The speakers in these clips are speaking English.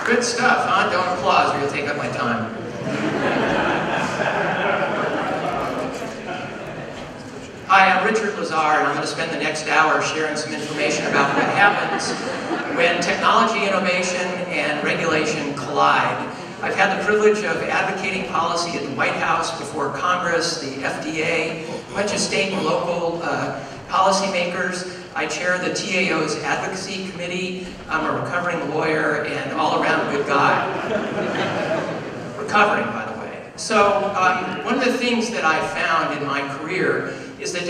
Good stuff, huh? Don't applause or you'll take up my time. Hi, I'm Richard Lazar, and I'm going to spend the next hour sharing some information about what happens when technology innovation and regulation collide. I've had the privilege of advocating policy at the White House, before Congress, the FDA, a bunch of state and local policymakers. I chair the TAO's advocacy committee. I'm a recovering lawyer and all-around good guy. Recovering, by the way. So one of the things that I found in my career is that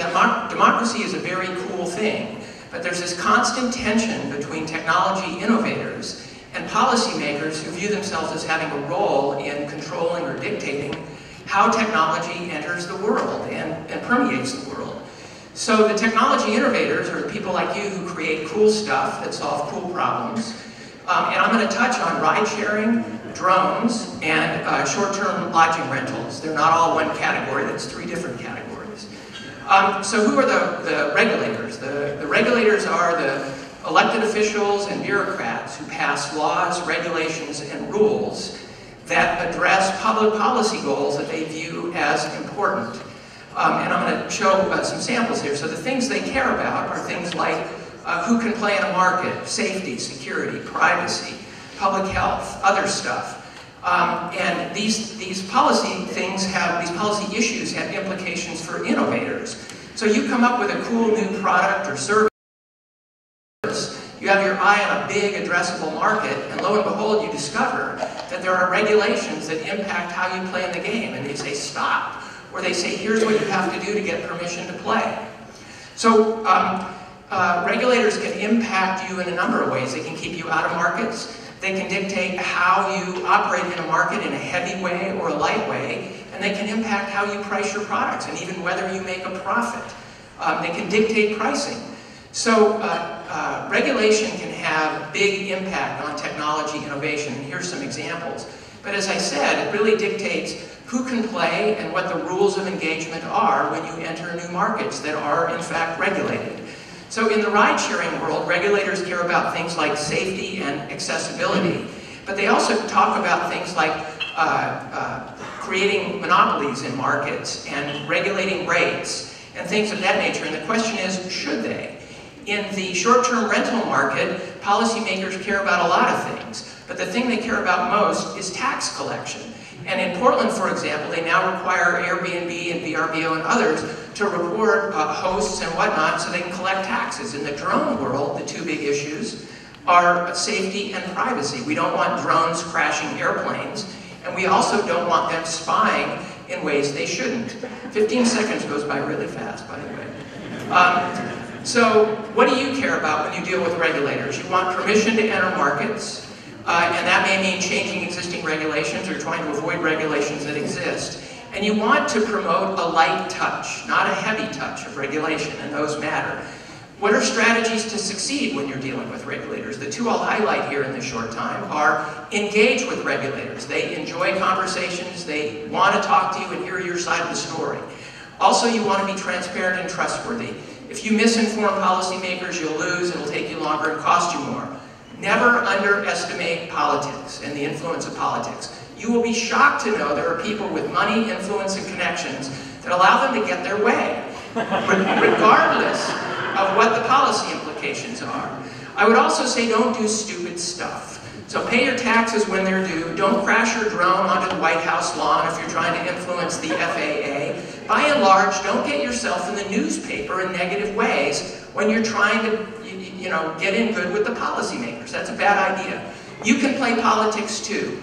democracy is a very cool thing, but there's this constant tension between technology innovators and policymakers who view themselves as having a role in controlling or dictating how technology enters the world and permeates the world. So the technology innovators are people like you who create cool stuff that solve cool problems. And I'm going to touch on ride sharing, drones, and short-term lodging rentals. They're not all one category, that's 3 different categories. So who are the regulators? The regulators are the elected officials and bureaucrats who pass laws, regulations, and rules that address public policy goals that they view as important. And I'm going to show some samples here. So the things they care about are things like who can play in a market, safety, security, privacy, public health, other stuff. And these policy issues have implications for innovators. So you come up with a cool new product or service, you have your eye on a big addressable market, and lo and behold, you discover that there are regulations that impact how you play in the game, and they say stop, or they say here's what you have to do to get permission to play. So regulators can impact you in a number of ways. They can keep you out of markets. They can dictate how you operate in a market in a heavy way or a light way, and they can impact how you price your products and even whether you make a profit. They can dictate pricing. So regulation can have big impact on technology innovation, and here's some examples. But as I said, it really dictates who can play and what the rules of engagement are when you enter new markets that are in fact regulated. So in the ride-sharing world, regulators care about things like safety and accessibility, but they also talk about things like creating monopolies in markets and regulating rates and things of that nature. And the question is, should they? In the short-term rental market, policymakers care about a lot of things, but the thing they care about most is tax collection. And in Portland, for example, they now require Airbnb and VRBO and others to report hosts and whatnot so they can collect taxes. In the drone world, the 2 big issues are safety and privacy. We don't want drones crashing airplanes, and we also don't want them spying in ways they shouldn't. 15 seconds goes by really fast, by the way. So what do you care about when you deal with regulators? You want permission to enter markets, and that may mean changing existing regulations or trying to avoid regulations that exist. And you want to promote a light touch, not a heavy touch of regulation, and those matter. What are strategies to succeed when you're dealing with regulators? The 2 I'll highlight here in this short time are engage with regulators. They enjoy conversations, they want to talk to you and hear your side of the story. Also, you want to be transparent and trustworthy. If you misinform policymakers, you'll lose, it'll take you longer and cost you more. Never underestimate politics and the influence of politics. You will be shocked to know there are people with money, influence, and connections that allow them to get their way, regardless of what the policy implications are. I would also say don't do stupid stuff. So pay your taxes when they're due. Don't crash your drone onto the White House lawn if you're trying to influence the FAA. By and large, don't get yourself in the newspaper in negative ways when you're trying to get in good with the policymakers. That's a bad idea. You can play politics too.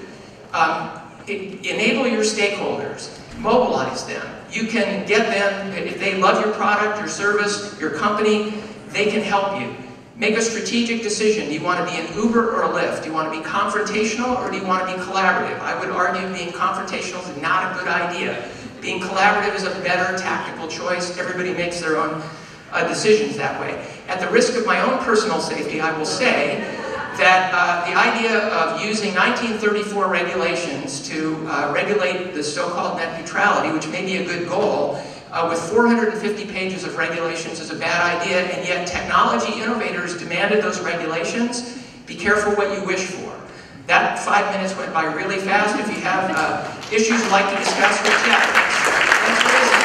Enable your stakeholders. Mobilize them. You can get them, if they love your product, your service, your company, they can help you. Make a strategic decision. Do you want to be an Uber or a Lyft? Do you want to be confrontational or do you want to be collaborative? I would argue being confrontational is not a good idea. Being collaborative is a better tactical choice. Everybody makes their own decisions that way. At the risk of my own personal safety, I will say that the idea of using 1934 regulations to regulate the so-called net neutrality, which may be a good goal, with 450 pages of regulations is a bad idea, and yet technology innovators demanded those regulations. Be careful what you wish for. That 5 minutes went by really fast. If you have issues you'd like to discuss, reach out. Thanks for listening.